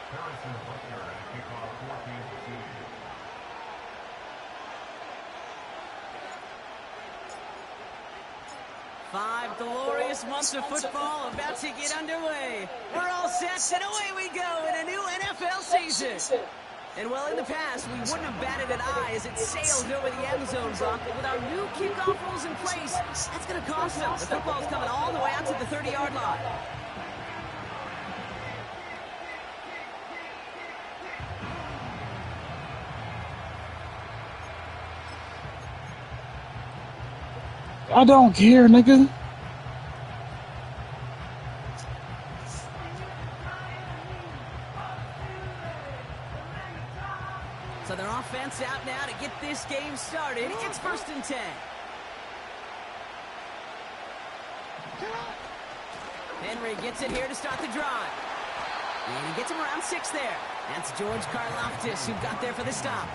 Harrison Butker at kickoff, 14-2. Five glorious months of football about to get underway. We're all set, and away we go in a new NFL season. And well, in the past, we wouldn't have batted an eye as it sails over the end zone, Brock. But with our new kickoff rules in place, that's going to cost them. The football's coming all the way out to the 30-yard line. I don't care, nigga. So their offense out now to get this game started. It's 1st and 10. Henry gets it here to start the drive. And he gets him around 6 there. That's George Karlaftis who got there for the stop.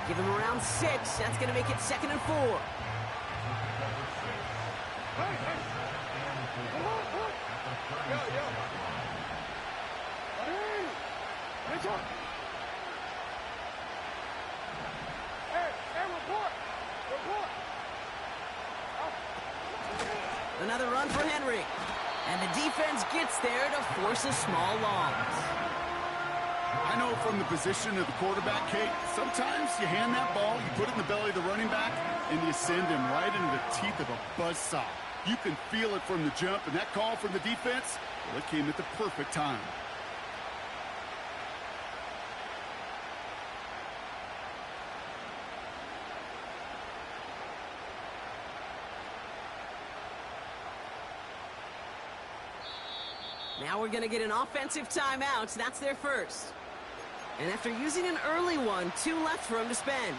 Give him around 6. That's going to make it 2nd and 4. Another run for Henry. And the defense gets there to force a small loss. I know from the position of the quarterback, Kate, sometimes you hand that ball, you put it in the belly of the running back, and you send him right into the teeth of a buzzsaw. You can feel it from the jump, and that call from the defense, well, it came at the perfect time. Now we're going to get an offensive timeout. That's their first. And after using an early one, 2 left for him to spend.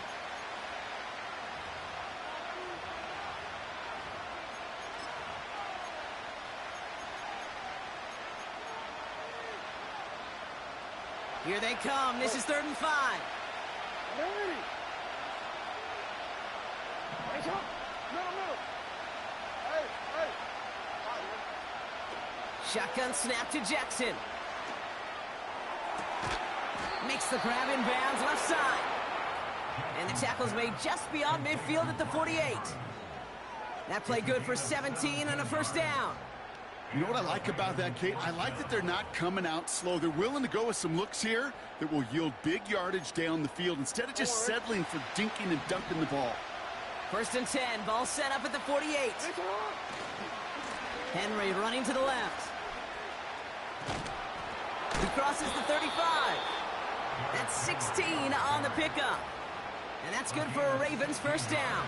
Here they come. This is 3rd and 5. Shotgun snap to Jackson. Makes the grab in bounds left side. And the tackle's made just beyond midfield at the 48. That play good for 17 and a 1st down. You know what I like about that, Kate? I like that they're not coming out slow. They're willing to go with some looks here that will yield big yardage down the field instead of just settling for dinking and dunking the ball. 1st and 10. Ball set up at the 48. Henry running to the left. He crosses the 35. That's 16 on the pickup. And that's good for a Ravens 1st down.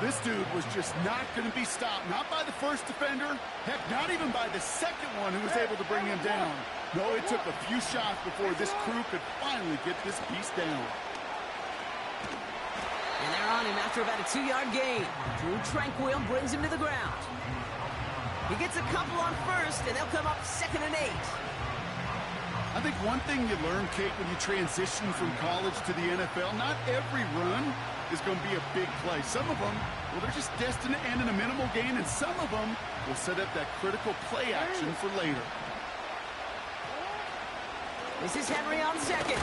This dude was just not going to be stopped. Not by the first defender. Heck, not even by the second one who was able to bring him down. No, it took a few shots before this crew could finally get this piece down. And they're on him after about a 2-yard gain. Drew Tranquill brings him to the ground. He gets a couple on 1st, and they'll come up 2nd and 8. I think one thing you learn, Kate, when you transition from college to the NFL, not every run is going to be a big play. Some of them, well, they're just destined to end in a minimal gain, and some of them will set up that critical play action for later. This is Henry on 2nd.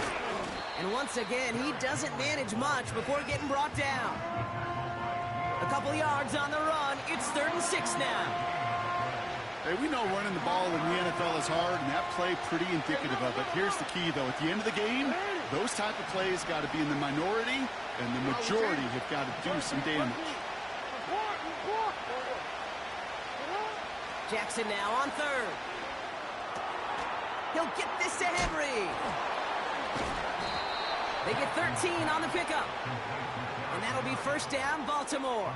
And once again, he doesn't manage much before getting brought down. A couple yards on the run. It's 3rd and 6 now. Hey, we know running the ball in the NFL is hard, and that play pretty indicative of it. Here's the key, though. At the end of the game, those type of plays got to be in the minority, and the majority have got to do some damage. Jackson now on 3rd. He'll get this to Henry. They get 13 on the pickup. And that'll be 1st down, Baltimore.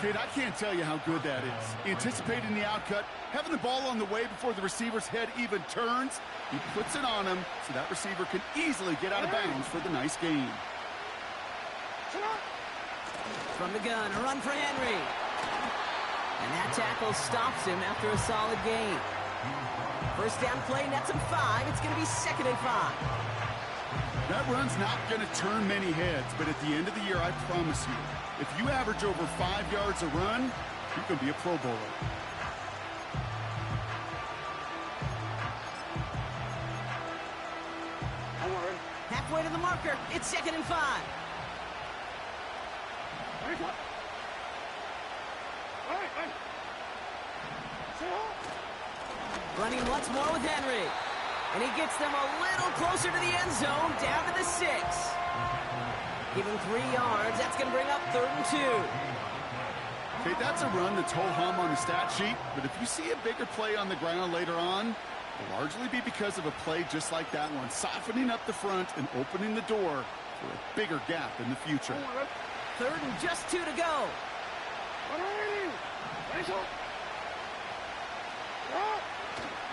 Kid, I can't tell you how good that is. Anticipating the outcut, having the ball on the way before the receiver's head even turns, he puts it on him so that receiver can easily get out of bounds for the nice gain. From the gun, a run for Henry. And that tackle stops him after a solid gain. 1st down play, nets him 5. It's going to be 2nd and 5. That run's not going to turn many heads, but at the end of the year, I promise you, if you average over 5 yards a run, you can be a Pro Bowler. halfway to the marker. It's 2nd and 5. Running once more with Henry. And he gets them a little closer to the end zone, down to the 6. Give him 3 yards. That's going to bring up 3rd and 2. Okay, that's a run that's ho-hum on the stat sheet, but if you see a bigger play on the ground later on, it'll largely be because of a play just like that one, softening up the front and opening the door for a bigger gap in the future. 3rd and just 2 to go.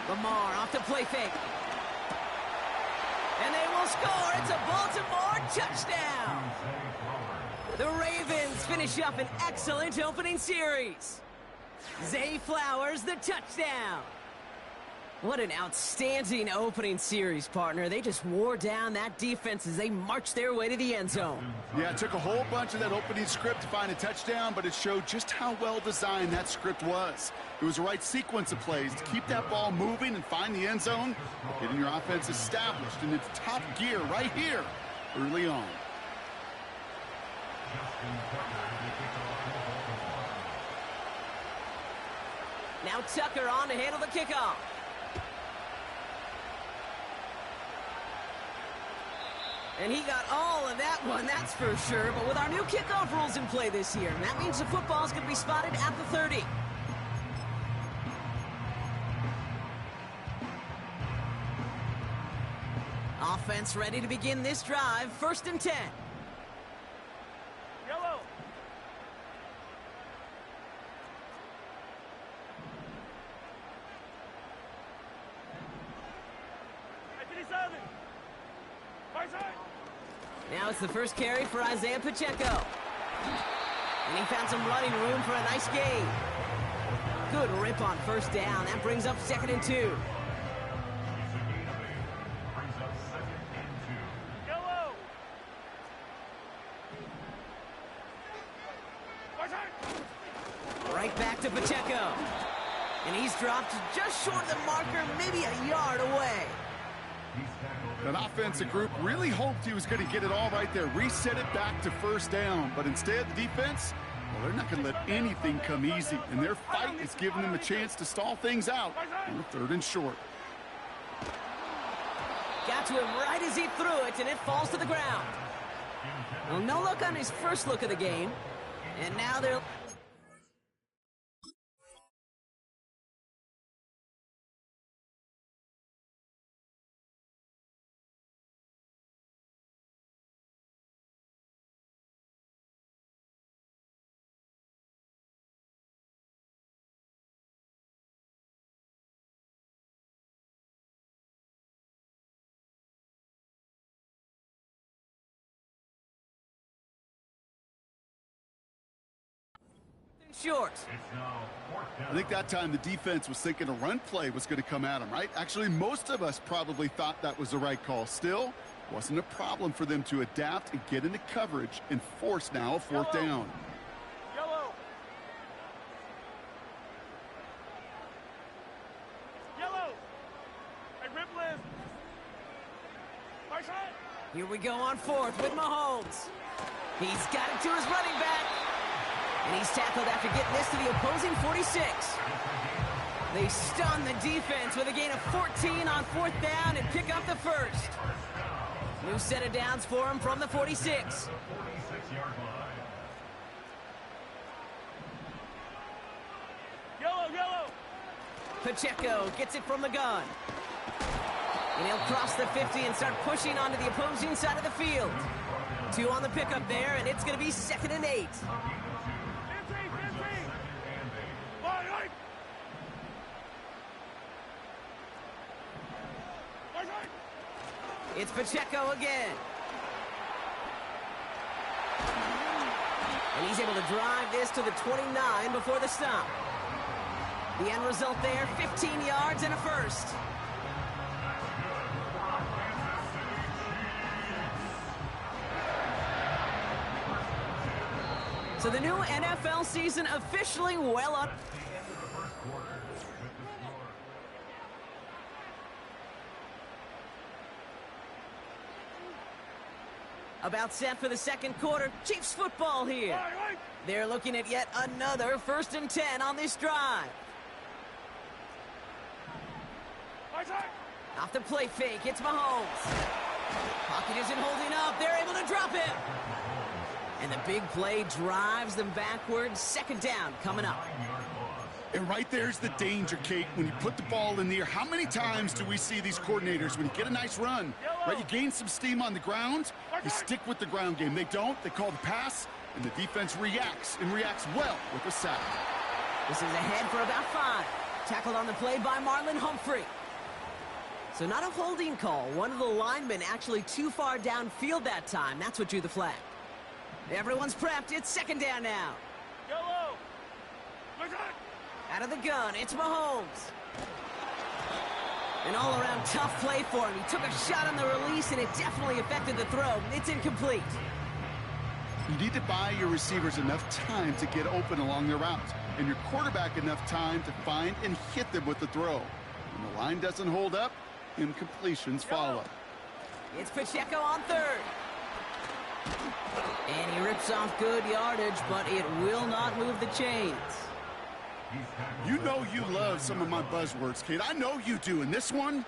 Lamar off the play fake. And they will score. It's a Baltimore touchdown. The Ravens finish up an excellent opening series. Zay Flowers, the touchdown. What an outstanding opening series, partner. They just wore down that defense as they marched their way to the end zone. Yeah, it took a whole bunch of that opening script to find a touchdown, but it showed just how well designed that script was. It was the right sequence of plays to keep that ball moving and find the end zone, getting your offense established in its top gear right here early on. Now Tucker on to handle the kickoff. And he got all of that one, that's for sure. But with our new kickoff rules in play this year, that means the football's going to be spotted at the 30. Offense ready to begin this drive. 1st and 10. Yellow. Now it's the first carry for Isaiah Pacheco. And he found some running room for a nice gain. Good rip on 1st down. That brings up 2nd and 2. Yellow. Right back to Pacheco. And he's dropped just short of the marker, maybe a yard away. That offensive group really hoped he was going to get it all right there, reset it back to 1st down. But instead, the defense, well, they're not going to let anything come easy. And their fight is giving them a chance to stall things out on 3rd and short. Got to him right as he threw it, and it falls to the ground. Well, no luck on his first look of the game. And now they're... short. I think that time the defense was thinking a run play was going to come at them, right? Actually, most of us probably thought that was the right call. Still, wasn't a problem for them to adapt and get into coverage and force now a 4th down. Yellow. Yellow. Hey, Ripley. My shot. Here we go on 4th with Mahomes. He's got it to his running back. And he's tackled after getting this to the opposing 46. They stun the defense with a gain of 14 on 4th down and pick up the 1st. New set of downs for him from the 46. Yellow. Pacheco gets it from the gun. And he'll cross the 50 and start pushing onto the opposing side of the field. 2 on the pickup there, and it's going to be 2nd and 8. It's Pacheco again. And he's able to drive this to the 29 before the stop. The end result there, 15 yards and a 1st. So the new NFL season officially well up. About set for the second quarter. Chiefs football here. Right. They're looking at yet another 1st and 10 on this drive. Right side. Off the play fake, it's Mahomes. Pocket isn't holding up. They're able to drop it. And the big play drives them backwards. 2nd down coming up. And right there's the danger, Kate. When you put the ball in the air, how many times do we see these coordinators, when you get a nice run, right, you gain some steam on the ground, you stick with the ground game. They don't. They call the pass, and the defense reacts, and reacts well with a sack. This is ahead for about 5. Tackled on the play by Marlon Humphrey. So not a holding call. One of the linemen actually too far downfield that time. That's what drew the flag. Everyone's prepped. It's 2nd down now. Yellow. Right side. Out of the gun, it's Mahomes. An all-around tough play for him. He took a shot on the release, and it definitely affected the throw. It's incomplete. You need to buy your receivers enough time to get open along their routes, and your quarterback enough time to find and hit them with the throw. When the line doesn't hold up, incompletions follow. It's Pacheco on 3rd. And he rips off good yardage, but it will not move the chains. You know you love some of my buzzwords, Kate. I know you do. And this one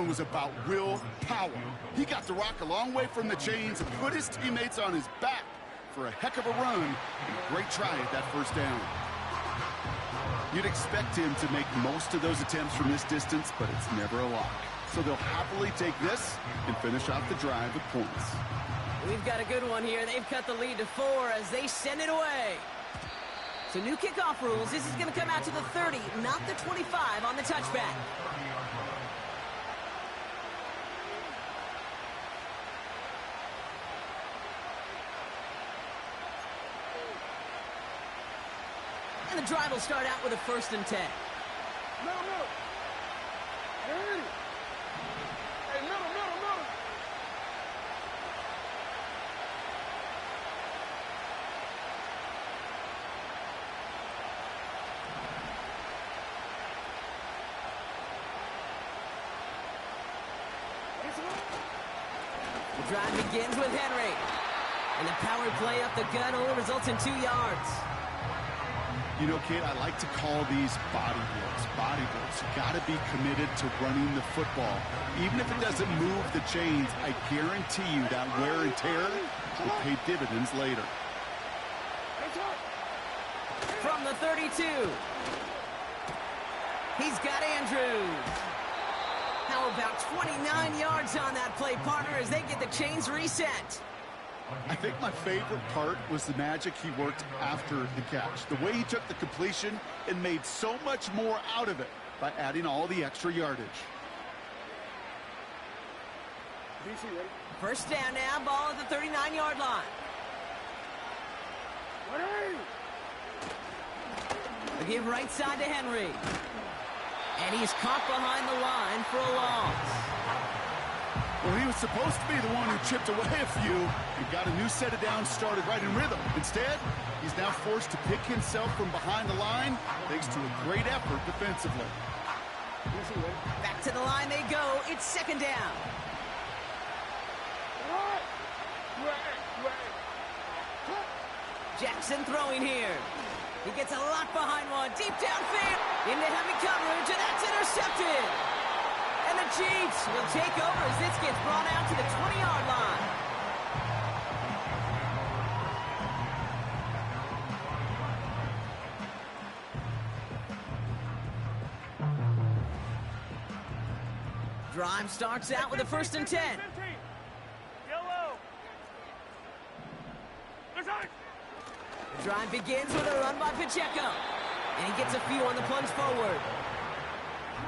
was about willpower. He got the rock a long way from the chains and put his teammates on his back for a heck of a run and a great try at that 1st down. You'd expect him to make most of those attempts from this distance, but it's never a lock. So they'll happily take this and finish off the drive with points. We've got a good one here. They've cut the lead to 4 as they send it away. So new kickoff rules. This is going to come out to the 30, not the 25 on the touchback. And the drive will start out with a 1st and 10. Middle. Hey, middle. The drive begins with Henry. And the power play up the gut only results in 2 yards. You know, Kate, I like to call these body blows. Body blows. You got to be committed to running the football. Even if it doesn't move the chains, I guarantee you that wear and tear will pay dividends later. From the 32. He's got Andrews. How about 29 yards on that play, partner, as they get the chains reset? I think my favorite part was the magic he worked after the catch. The way he took the completion and made so much more out of it by adding all the extra yardage. 1st down now, ball at the 39-yard line. The give right side to Henry. And he's caught behind the line for a loss. Well, he was supposed to be the one who chipped away a few and got a new set of downs started right in rhythm. Instead, he's now forced to pick himself from behind the line thanks to a great effort defensively. Back to the line they go. It's 2nd down. Jackson throwing here. He gets a lot behind one. Deep downfield. Into heavy coverage, and that's intercepted. And the Chiefs will take over as this gets brought out to the 20-yard line. Drive starts out with a 1st and 10. 15. Yellow. Good side. The drive begins with a run by Pacheco. And he gets a few on the plunge forward.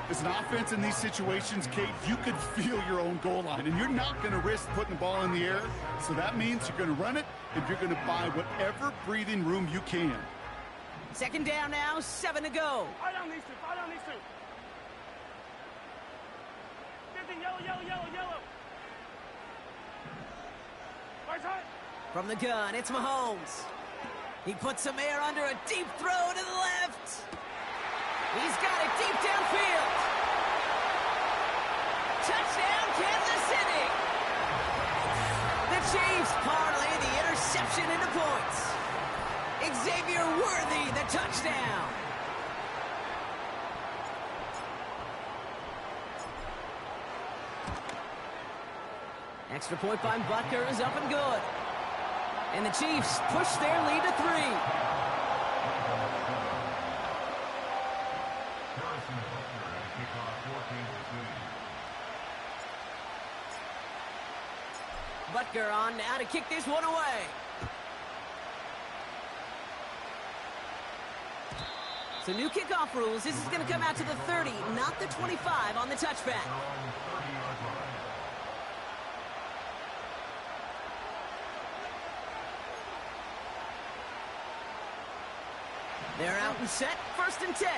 As an offense in these situations, Kate, you could feel your own goal line, and you're not going to risk putting the ball in the air. So that means you're going to run it, and you're going to buy whatever breathing room you can. 2nd down now, 7 to go. Fight on these two. 15, yellow. Right side. From the gun, it's Mahomes. He puts some air under a deep throw to the left. He's got it deep downfield. Touchdown, Kansas City. The Chiefs parlay the interception into points. Xavier Worthy, the touchdown. Extra point by Butker is up and good. And the Chiefs push their lead to 3. Harrison Butker at a kickoff, 14-3. Butker on now to kick this one away. So new kickoff rules. This is going to come out to the 30, not the 25 on the touchback. They're on the 30-yard line. They're out and set. 1st and 10.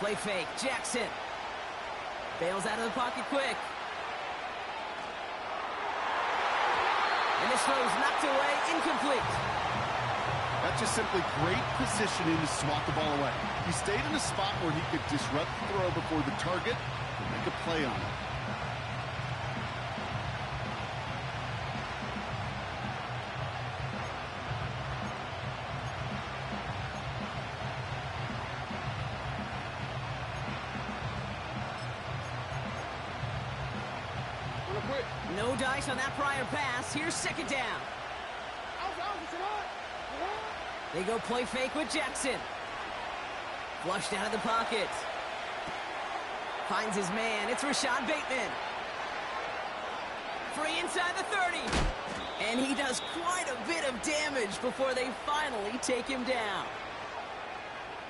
Play fake. Jackson. Bails out of the pocket quick. And this throw's knocked away. Incomplete. That's just simply great positioning to swat the ball away. He stayed in a spot where he could disrupt the throw before the target and make a play on it. No dice on that prior pass. Here's 2nd down. They go play fake with Jackson. Flushed out of the pocket. Finds his man. It's Rashad Bateman. Free inside the 30. And he does quite a bit of damage before they finally take him down.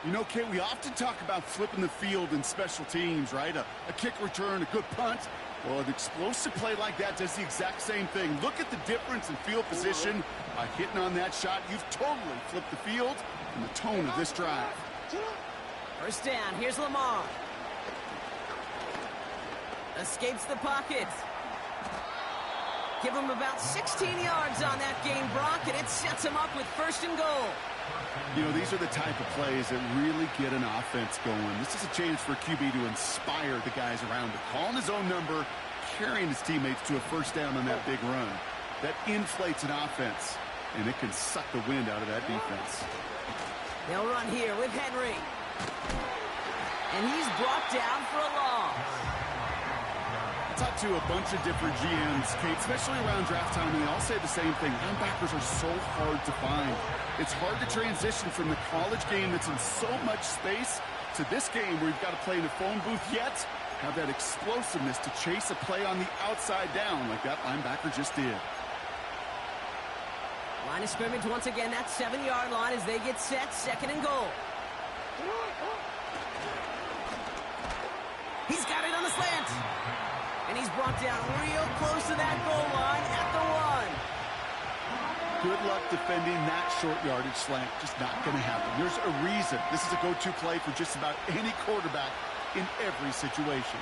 You know, Kate, we often talk about flipping the field in special teams, right? A kick return, a good punt. Well, an explosive play like that does the exact same thing. Look at the difference in field position. By hitting on that shot, you've totally flipped the field and the tone of this drive. 1st down. Here's Lamar. Escapes the pocket. Give him about 16 yards on that game, Brock, and it sets him up with 1st and goal. You know, these are the type of plays that really get an offense going. This is a chance for QB to inspire the guys around him. Calling his own number, carrying his teammates to a 1st down on that big run. That inflates an offense, and it can suck the wind out of that defense. They'll run here with Henry. And he's brought down for a loss. Talk to a bunch of different GMs, Kate, especially around draft time, and they all say the same thing. Linebackers are so hard to find. It's hard to transition from the college game that's in so much space to this game where you've got to play in a phone booth, yet have that explosiveness to chase a play on the outside down like that linebacker just did. Line of scrimmage once again, that 7-yard line as they get set, 2nd and goal. He's got it on the slant. And he's brought down real close to that goal line at the 1. Good luck defending that short yardage slant. Just not going to happen. There's a reason. This is a go-to play for just about any quarterback in every situation.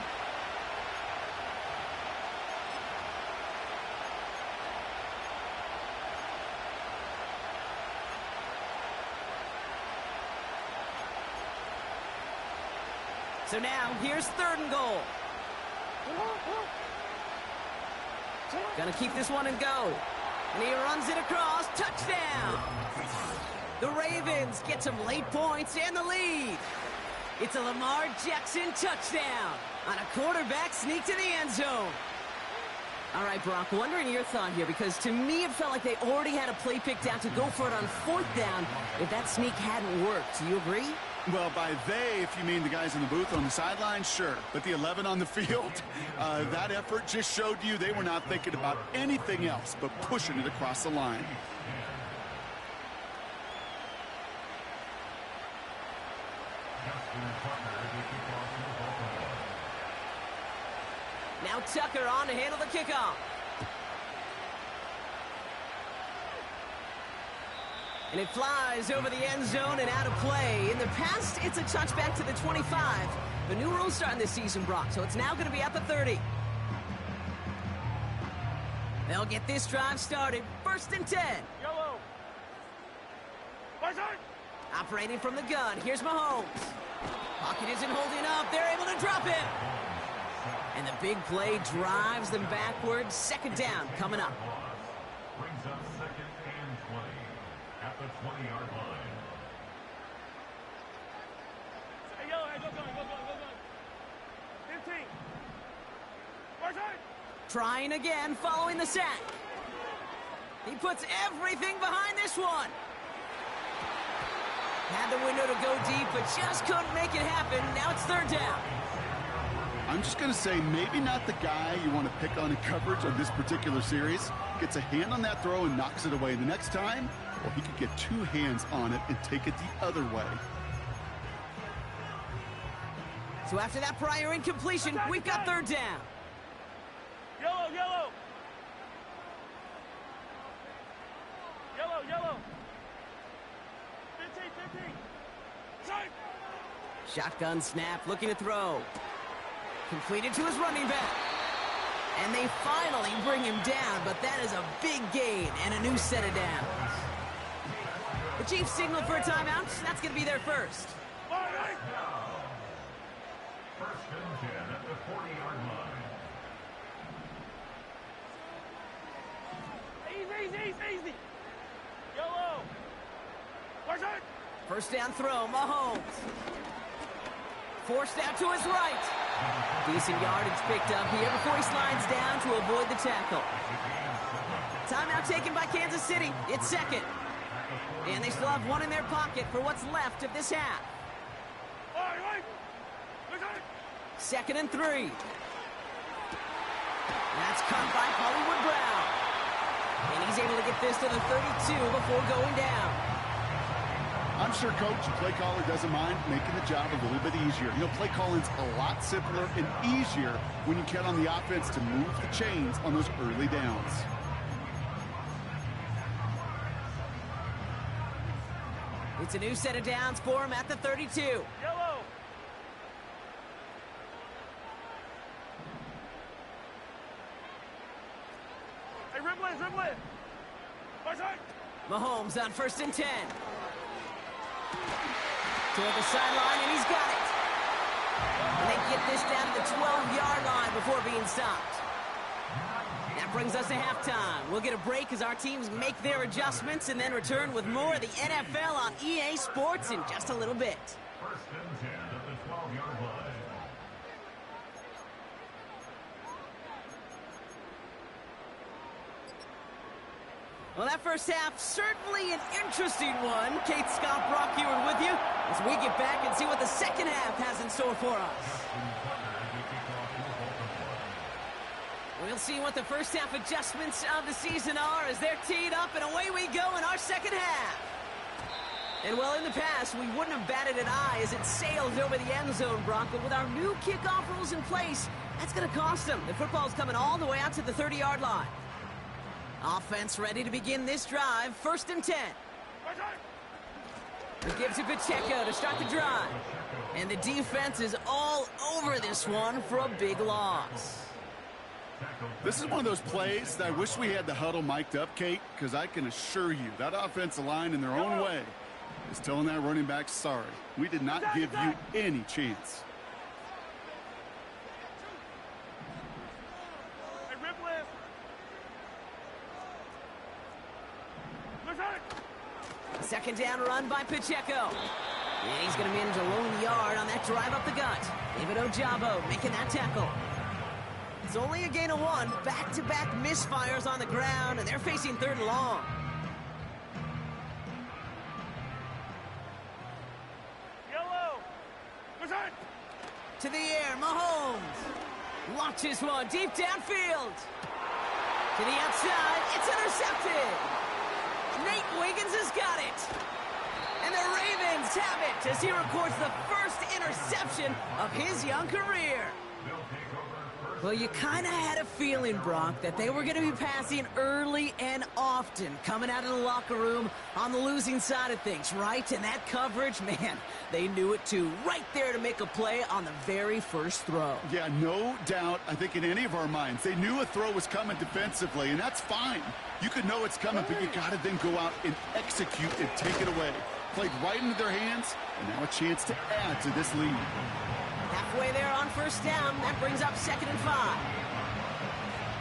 So now, here's 3rd and goal. Gonna keep this one and go. And he runs it across. Touchdown! The Ravens get some late points and the lead. It's a Lamar Jackson touchdown on a quarterback sneak to the end zone. All right, Brock, wondering your thought here, because to me it felt like they already had a play picked out to go for it on 4th down if that sneak hadn't worked. Do you agree? Well, by they, if you mean the guys in the booth on the sideline, sure. But the 11 on the field, that effort just showed you they were not thinking about anything else but pushing it across the line. Now Tucker on to handle the kickoff. And it flies over the end zone and out of play. In the past, it's a touchback to the 25. The new rules starting this season, Brock, so it's now going to be at the 30. They'll get this drive started. 1st and 10. Yellow. Right side. Operating from the gun. Here's Mahomes. Pocket isn't holding up. They're able to drop it. And the big play drives them backwards. Second down coming up. Brings up second and 20 at the 20-yard line. Hey, yellow, hey, go gun. 15. Far side. Trying again following the sack. He puts everything behind this one. Had the window to go deep, but just couldn't make it happen. Now it's third down. I'm just going to say maybe not the guy you want to pick on in coverage on this particular series. Gets a hand on that throw and knocks it away. The next time, well, he could get two hands on it and take it the other way. So after that prior incompletion, we've got third down. Yellow. Yellow. 15. Side. Shotgun snap, looking to throw. Completed to his running back. And they finally bring him down, but that is a big gain and a new set of downs. The Chiefs signal for a timeout. That's going to be their first. All right. First and 10 at the 40-yard line. Easy. Yellow. Far side. First down throw, Mahomes. Forced out to his right. Decent yardage picked up here before he slides down to avoid the tackle. Timeout taken by Kansas City. It's second. And they still have one in their pocket for what's left of this half. All right. Second and 3. That's caught by Hollywood Brown. And he's able to get this to the 32 before going down. I'm sure Coach, play caller doesn't mind making the job a little bit easier. You know, play calling's a lot simpler and easier when you count on the offense to move the chains on those early downs. It's a new set of downs for him at the 32. Yellow. Hey, Riblin. Far side. Mahomes on first and 10. Toward the sideline, and he's got it. And they get this down to the 12-yard line before being stopped. That brings us to halftime. We'll get a break as our teams make their adjustments and then return with more of the NFL on EA Sports in just a little bit. First and 10 at the 12-yard line. Well, that first half, certainly an interesting one. Kate Scott Brock here with you as we get back and see what the second half has in store for us. We'll see what the first half adjustments of the season are as they're teed up, and away we go in our second half. And well, in the past, we wouldn't have batted an eye as it sailed over the end zone, Brock, but with our new kickoff rules in place, that's going to cost them. The football's coming all the way out to the 30-yard line. Offense ready to begin this drive. First and 10. He gives it Pacheco to start the drive. And the defense is all over this one for a big loss. This is one of those plays that I wish we had the huddle mic'd up, Kate, because I can assure you that offensive line in their own way is telling that running back, sorry, we did not give you any chance. Second down run by Pacheco. And he's going to manage a lone yard on that drive up the gut. David Ojabo making that tackle. It's only a gain of 1. Back-to-back misfires on the ground, and they're facing third and long. Yellow. To the air, Mahomes. Launches one deep downfield. To the outside, it's intercepted. Nate Wiggins has got it. And the Ravens have it as he records the first interception of his young career. Well, you kind of had a feeling, Brock, that they were going to be passing early and often, coming out of the locker room on the losing side of things, right? And that coverage, man, they knew it too. Right there to make a play on the very first throw. Yeah, no doubt, I think in any of our minds, they knew a throw was coming defensively, and that's fine. You could know it's coming, but you got to then go out and execute and take it away. Played right into their hands, and now a chance to add to this lead. halfway there on first down. That brings up 2nd and 5.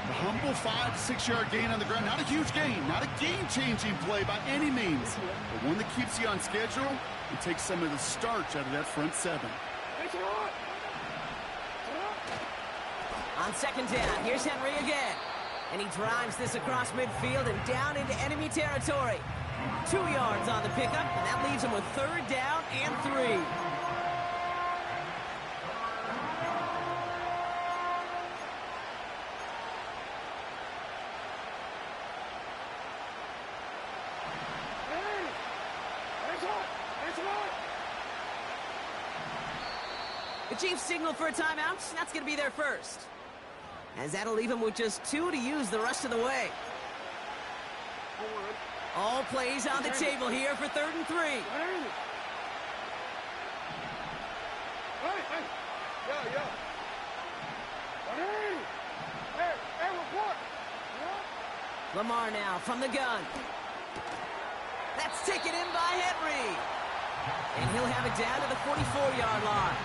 The humble 5 to 6 yard gain on the ground. Not a huge gain, not a game-changing play by any means, but one that keeps you on schedule and takes some of the starch out of that front 7. On 2nd down, here's Henry again. And he drives this across midfield and down into enemy territory. 2 yards on the pickup, and that leaves him with 3rd down and 3. The Chiefs signal for a timeout. That's going to be their first. As that'll leave him with just 2 to use the rest of the way. All plays on the table here for 3rd and 3. Lamar now from the gun. That's taken in by Henry. And he'll have it down to the 44-yard line.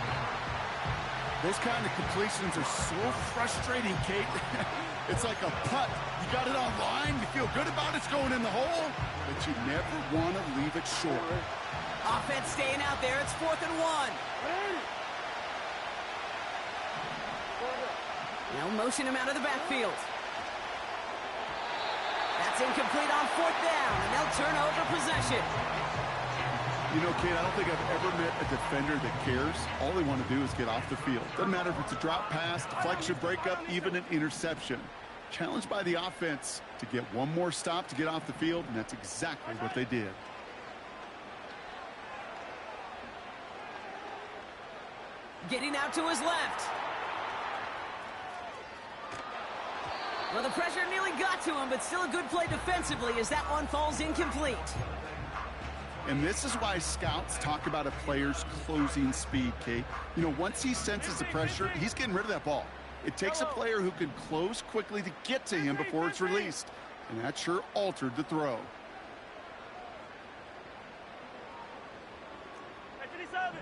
Those kind of completions are so frustrating, Kate. It's like a putt. You got it on line, you feel good about it's going in the hole, but you never want to leave it short. Offense staying out there. It's 4th and 1. They'll motion him out of the backfield. That's incomplete on 4th down, and they'll turn over possession. You know, Kate, I don't think I've ever met a defender that cares. All they want to do is get off the field. Doesn't matter if it's a drop pass, deflection, breakup, even an interception. Challenged by the offense to get one more stop to get off the field, and that's exactly what they did. Getting out to his left. Well, the pressure nearly got to him, but still a good play defensively as that one falls incomplete. And this is why scouts talk about a player's closing speed, Kate. You know, once he senses the pressure, he's getting rid of that ball. It takes a player who can close quickly to get to him before it's released. And that sure altered the throw. 57.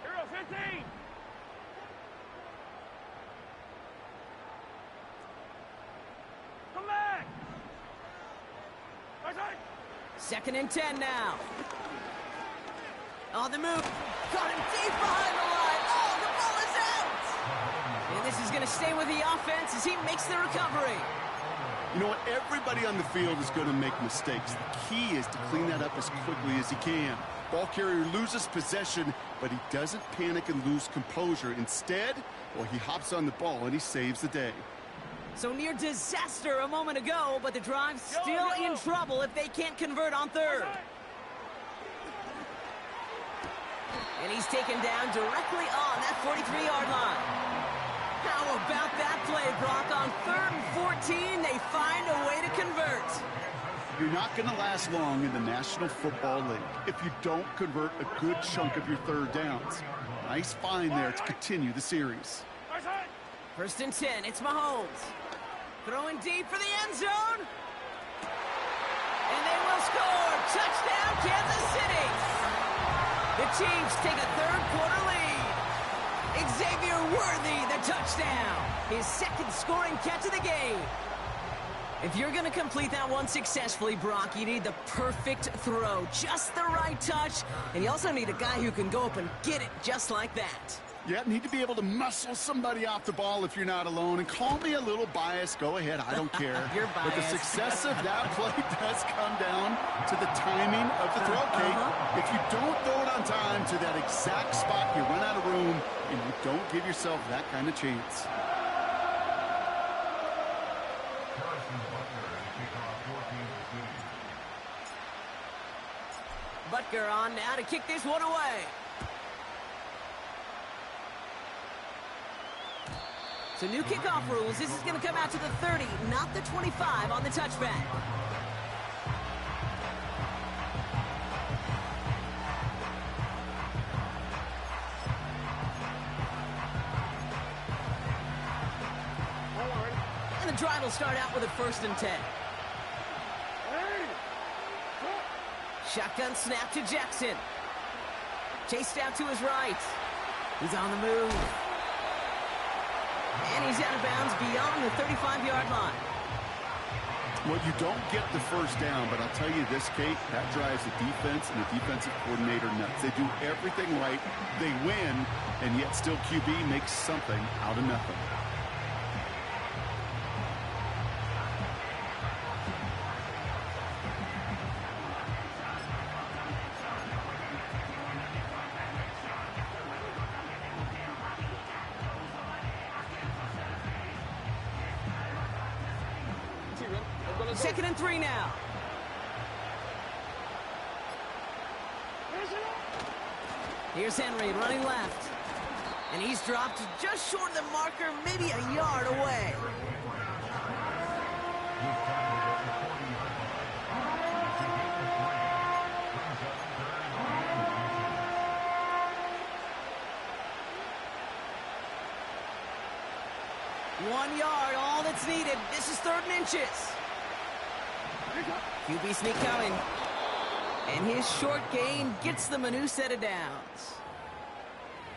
Hero 15. Come back. 2nd and 10 now. On the move. Caught him deep behind the line. Oh, the ball is out. And this is going to stay with the offense as he makes the recovery. You know what? Everybody on the field is going to make mistakes. The key is to clean that up as quickly as he can. Ball carrier loses possession, but he doesn't panic and lose composure. Instead, well, he hops on the ball and he saves the day. So near disaster a moment ago, but the drive's still in trouble if they can't convert on 3rd. And he's taken down directly on that 43-yard line. How about that play, Brock? On 3rd and 14, they find a way to convert. You're not going to last long in the National Football League if you don't convert a good chunk of your 3rd downs. Nice find there to continue the series. 1st and 10, it's Mahomes. Throwing deep for the end zone. And they will score. Touchdown, Kansas City. The Chiefs take a 3rd quarter lead. Xavier Worthy, the touchdown. His 2nd scoring catch of the game. If you're going to complete that one successfully, Brock, you need the perfect throw. Just the right touch. And you also need a guy who can go up and get it just like that. Yeah, need to be able to muscle somebody off the ball if you're not alone. And call me a little biased. Go ahead. I don't care. You're biased. But the success of that play does come down to the timing of the throw, Kate. If you don't throw it on time to that exact spot, you run out of room, and you don't give yourself that kind of chance. Butker on now to kick this one away. So new kickoff rules. This is going to come out to the 30, not the 25 on the touchback. And the drive will start out with a 1st and 10. Shotgun snap to Jackson. Chased out to his right. He's on the move. And he's out of bounds beyond the 35-yard line. Well, you don't get the first down, but I'll tell you this, Kate, that drives the defense and the defensive coordinator nuts. They do everything right, they win, and yet still QB makes something out of nothing. Second and 3 now. Here's Henry running left. And he's dropped just short of the marker, maybe a yard away. One yard, all that's needed. This is 3rd and inches. QB sneak coming. And his short gain gets them a new set of downs.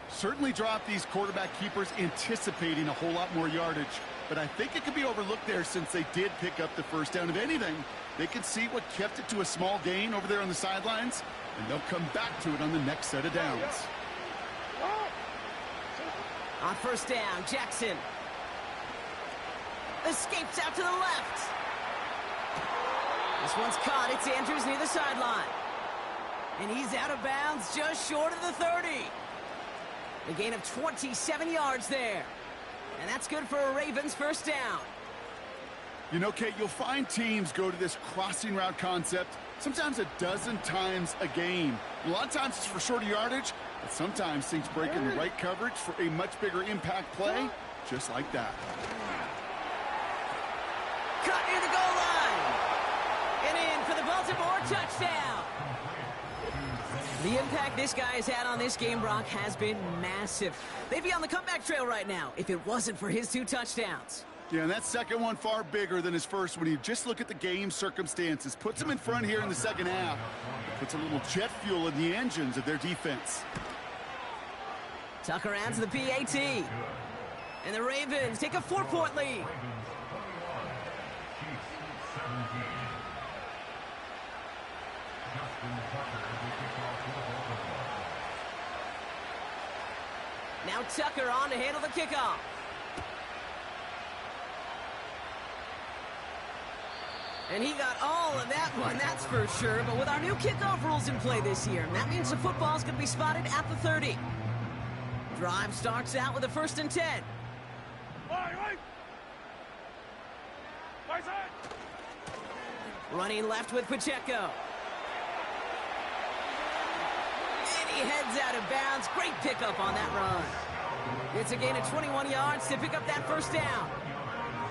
Certainly dropped these quarterback keepers anticipating a whole lot more yardage, but I think it could be overlooked there since they did pick up the first down. If anything, they can see what kept it to a small gain over there on the sidelines, and they'll come back to it on the next set of downs. On first down, Jackson escapes out to the left. This one's caught. It's Andrews near the sideline. And he's out of bounds just short of the 30. A gain of 27 yards there. And that's good for a Ravens first down. You know, Kate, you'll find teams go to this crossing route concept sometimes a dozen times a game. A lot of times it's for shorter yardage, but sometimes things break in the right coverage for a much bigger impact play, just like that. Cut near the goal line. And in for the Baltimore touchdown. The impact this guy has had on this game, Brock, has been massive. They'd be on the comeback trail right now if it wasn't for his 2 touchdowns. Yeah, and that second one far bigger than his first when you just look at the game circumstances. Puts him in front here in the second half. Puts a little jet fuel in the engines of their defense. Tucker adds the PAT. And the Ravens take a 4-point lead. Now Tucker on to handle the kickoff. And he got all of that one, that's for sure. But with our new kickoff rules in play this year, that means the football's going to be spotted at the 30. Drive starts out with a 1st and 10. Running left with Pacheco. And he heads out of bounds. Great pickup on that run. It's a gain of 21 yards to pick up that first down.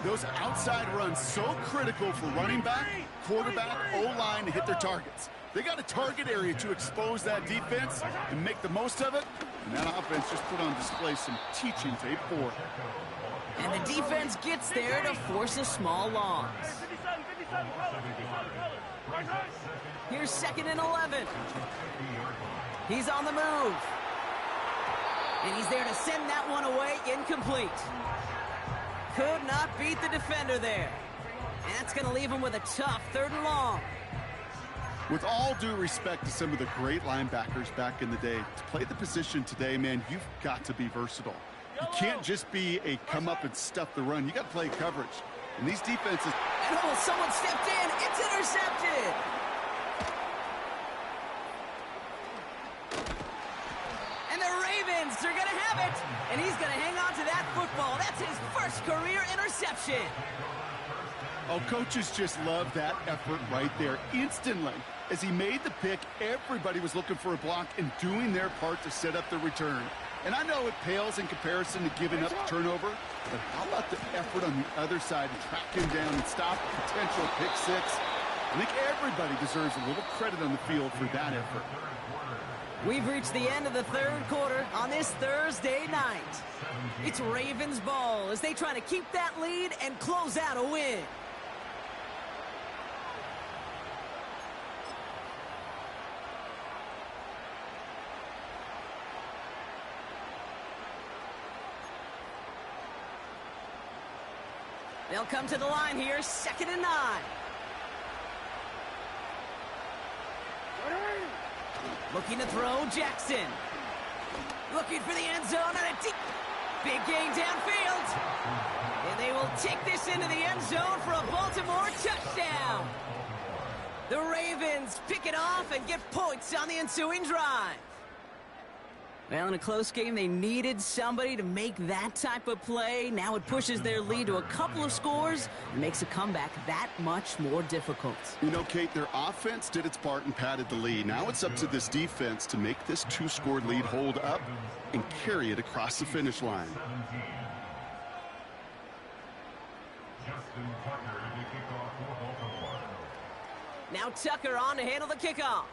Those outside runs so critical for running back, quarterback, O-line to hit their targets. They got a target area to expose that defense and make the most of it. And that offense just put on display some teaching tape for it. And the defense gets there to force a small loss. Here's 2nd and 11. He's on the move. And he's there to send that one away incomplete. Could not beat the defender there. And that's going to leave him with a tough 3rd and long. With all due respect to some of the great linebackers back in the day, to play the position today, man, you've got to be versatile. You can't just be a come up and stuff the run. You got to play coverage. And these defenses... And oh, someone stepped in. It's intercepted. And the Ravens are going to have it. And he's going to hang on to that football. That's his first career interception. Oh, coaches just love that effort right there. Instantly, as he made the pick, everybody was looking for a block and doing their part to set up the return. And I know it pales in comparison to giving up the turnover, but how about the effort on the other side to track him down and stop a potential pick six? I think everybody deserves a little credit on the field for that effort. We've reached the end of the 3rd quarter on this Thursday night. It's Ravens ball as they try to keep that lead and close out a win. They'll come to the line here, 2nd and 9. Looking to throw, Jackson. Looking for the end zone and a deep, big gain downfield. And they will take this into the end zone for a Baltimore touchdown. The Ravens pick it off and get points on the ensuing drive. Well, in a close game, they needed somebody to make that type of play. Now it pushes their lead to a couple of scores and makes a comeback that much more difficult. You know, Kate, their offense did its part and padded the lead. Now it's up to this defense to make this 2-score lead hold up and carry it across the finish line. Justin Tucker to kick off for Baltimore. Now Tucker on to handle the kickoff.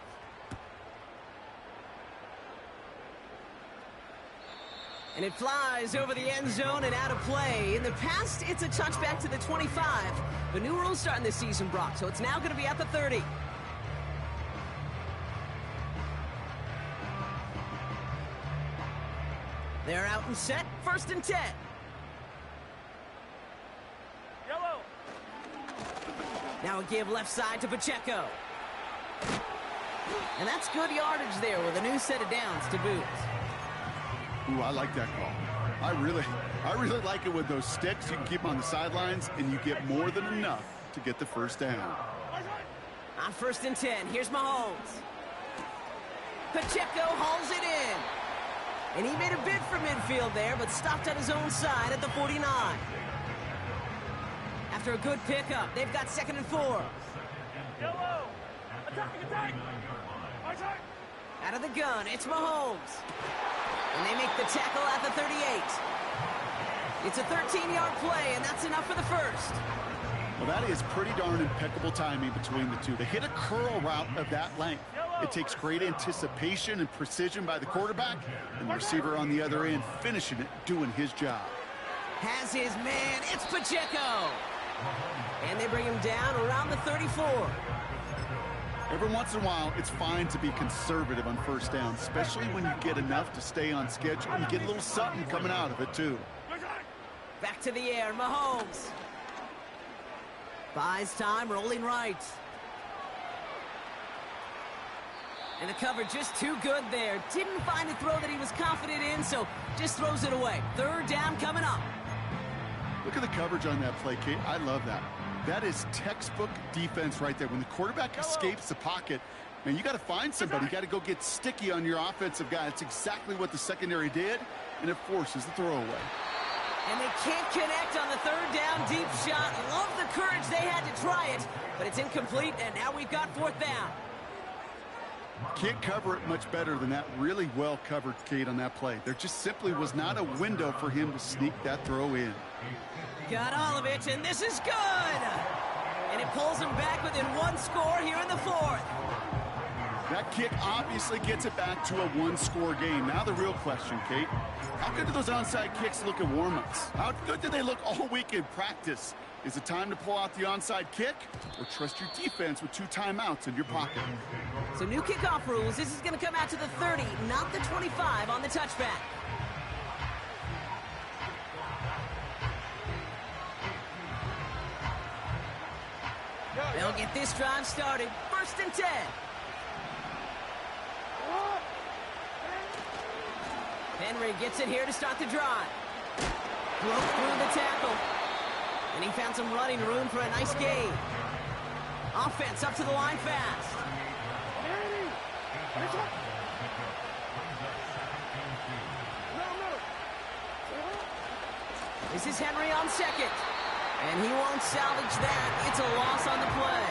And it flies over the end zone and out of play. In the past, it's a touchback to the 25. But new rules starting this season, Brock, so it's now going to be at the 30. They're out and set, 1st and 10. Yellow. Now a give left side to Pacheco. And that's good yardage there with a new set of downs to boot. Ooh, I like that call. I really like it with those sticks. You can keep them on the sidelines, and you get more than enough to get the first down. On 1st and 10, here's Mahomes. Pacheco hauls it in. And he made a bid for midfield there, but stopped at his own side at the 49. After a good pickup, they've got 2nd and 4. Yellow. Attack. Attack. Out of the gun, it's Mahomes. And they make the tackle at the 38. It's a 13-yard play, and that's enough for the first. Well, that is pretty darn impeccable timing between the two. They hit a curl route of that length. It takes great anticipation and precision by the quarterback, and the receiver on the other end finishing it, doing his job. Has his man, it's Pacheco. And they bring him down around the 34. Every once in a while, it's fine to be conservative on first down, especially when you get enough to stay on schedule and get a little something coming out of it, too. Back to the air, Mahomes. Buys time, rolling right. And the cover just too good there. Didn't find a throw that he was confident in, so just throws it away. 3rd down coming up. Look at the coverage on that play, Kate. I love that. That is textbook defense right there. When the quarterback escapes the pocket, man, you got to find somebody. You got to go get sticky on your offensive guy. It's exactly what the secondary did, and it forces the throwaway. And they can't connect on the 3rd down deep shot. Love the courage they had to try it, but it's incomplete, and now we've got 4th down. Can't cover it much better than that. Really well covered, Kate, on that play. There just simply was not a window for him to sneak that throw in. Got all of it, and this is good! And it pulls them back within 1 score here in the 4th. That kick obviously gets it back to a 1-score game. Now the real question, Kate, how good do those onside kicks look at warm-ups? How good do they look all week in practice? Is it time to pull out the onside kick or trust your defense with 2 timeouts in your pocket? So new kickoff rules. This is going to come out to the 30, not the 25 on the touchback. They'll get this drive started. 1st and 10. Henry gets it here to start the drive. Broke through the tackle. And he found some running room for a nice gain. Offense up to the line fast. This is Henry on 2nd. And he won't salvage that. It's a loss on the play.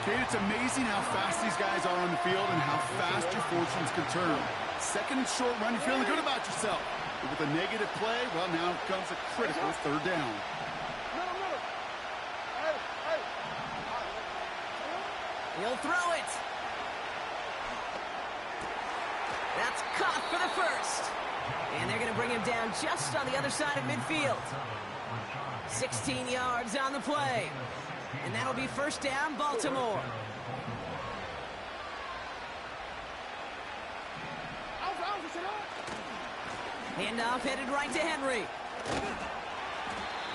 Kate, it's amazing how fast these guys are on the field and how fast your fortunes can turn. 2nd and short run, you're feeling good about yourself. But with a negative play, well, now comes a critical 3rd down. He'll throw it. That's caught for the first. And they're going to bring him down just on the other side of midfield. 16 yards on the play. And that'll be 1st down, Baltimore. Handoff headed right to Henry.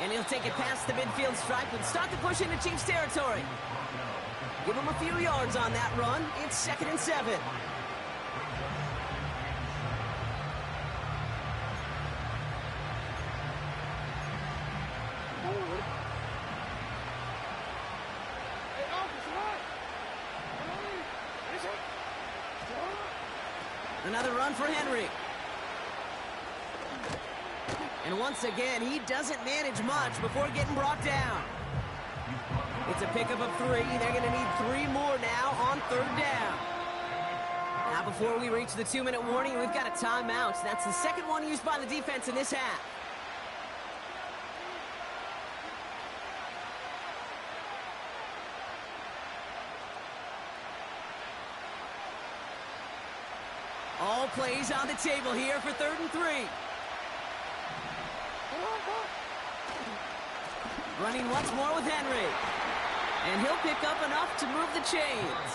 And he'll take it past the midfield stripe and start to push into Chiefs territory. Give him a few yards on that run. It's 2nd and 7. Another run for Henry. And once again, he doesn't manage much before getting brought down. It's a pickup of 3. They're going to need 3 more now on 3rd down. Now, before we reach the 2-minute warning, we've got a timeout. That's the second one used by the defense in this half. All plays on the table here for 3rd and 3. Running once more with Henry. And he'll pick up enough to move the chains.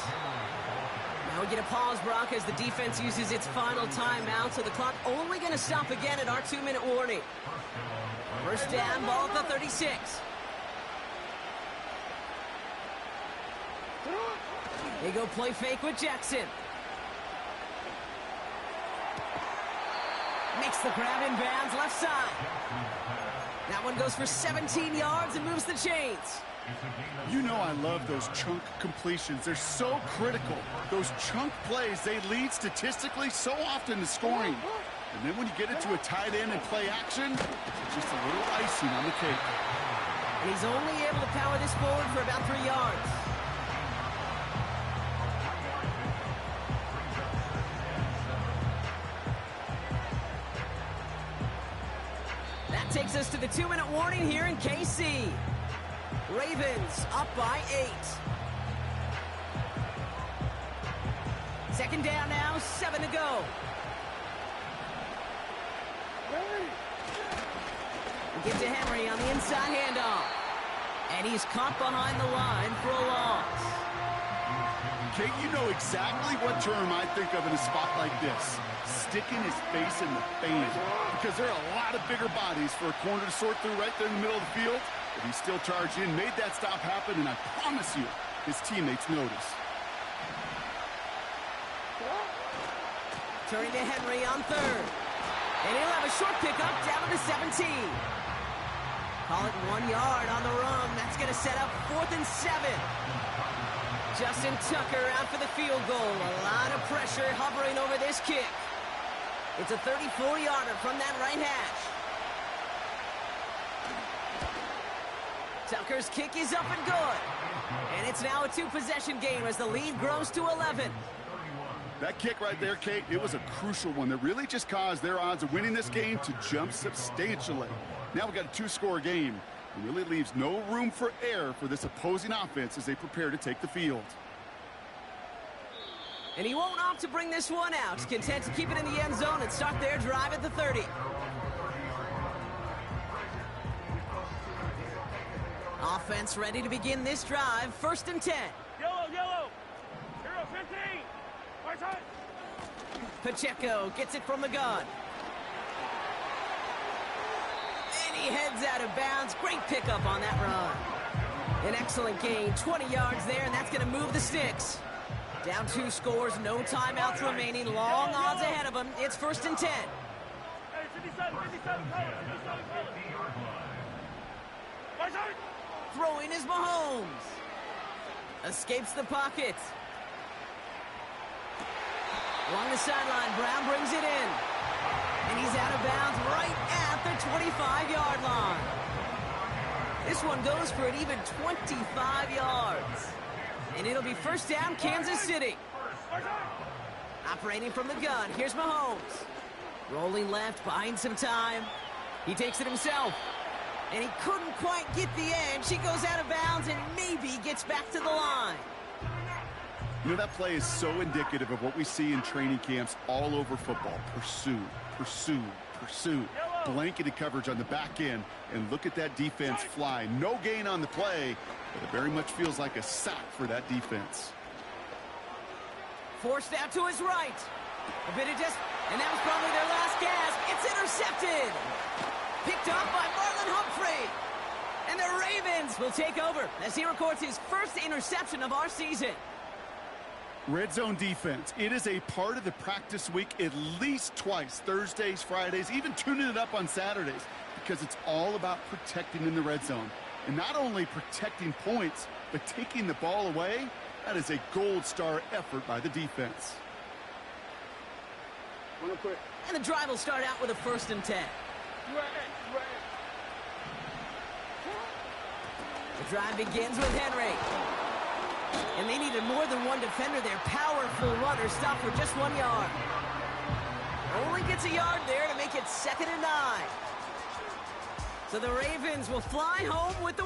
Now we get a pause, Brock, as the defense uses its final timeout, so the clock only going to stop again at our 2-minute warning. First down, ball at the 36. They go play fake with Jackson. Makes the grab in bounds, left side. That one goes for 17 yards and moves the chains. You know I love those chunk completions. They're so critical. Those chunk plays, they lead statistically so often to scoring. And then when you get into a tight end and play action, it's just a little icing on the cake. And he's only able to power this forward for about 3 yards. That takes us to the 2-minute warning here in KC. Ravens up by 8. 2nd down now, 7 to go. We get to Henry on the inside handoff. And he's caught behind the line for a loss. Kate, you know exactly what term I think of in a spot like this. Sticking his face in the fan. Because there are a lot of bigger bodies for a corner to sort through right there in the middle of the field. But he still charged in, made that stop happen, and I promise you, his teammates notice. Turning to Henry on 3rd. And he'll have a short pickup down to the 17. Call it 1 yard on the run. That's going to set up 4th and 7. Justin Tucker out for the field goal. A lot of pressure hovering over this kick. It's a 34-yarder from that right hash. Tucker's kick is up and good. And it's now a 2-possession game as the lead grows to 11. That kick right there, Kate, it was a crucial one that really just caused their odds of winning this game to jump substantially. Now we've got a 2-score game. It really leaves no room for error for this opposing offense as they prepare to take the field. And he won't opt to bring this one out. He's content to keep it in the end zone and start their drive at the 30. Offense ready to begin this drive. 1st and 10. Yellow, yellow. Hero 15. Right side. Pacheco gets it from the gun. And he heads out of bounds. Great pickup on that run. An excellent gain. 20 yards there, and that's going to move the sticks. Down 2 scores, no timeouts remaining. Long odds ahead of him. It's 1st and 10. Hey, 57, 57, cover, 57, cover. Right side. Throwing is Mahomes. Escapes the pocket. Along the sideline, Brown brings it in. And he's out of bounds right at the 25-yard line. This one goes for an even 25 yards. And it'll be 1st down, Kansas City. Operating from the gun, here's Mahomes. Rolling left, buying some time. He takes it himself. And he couldn't quite get the edge. He goes out of bounds and maybe gets back to the line. You know, that play is so indicative of what we see in training camps all over football. Pursue, pursue, pursue. Blanketed coverage on the back end. And look at that defense fly. No gain on the play, but it very much feels like a sack for that defense. Forced out to his right. A bit of and that was probably their last gasp. It's intercepted. Picked up by Marlon Humphrey. And the Ravens will take over as he records his first interception of our season. Red zone defense, it is a part of the practice week at least twice, Thursdays, Fridays, even tuning it up on Saturdays, because it's all about protecting in the red zone. And not only protecting points, but taking the ball away, that is a gold star effort by the defense. And the drive will start out with a 1st and 10. The drive begins with Henry. And they needed more than one defender. Their powerful runner stopped for just 1 yard. Only gets a yard there to make it 2nd and 9. So the Ravens will fly home with the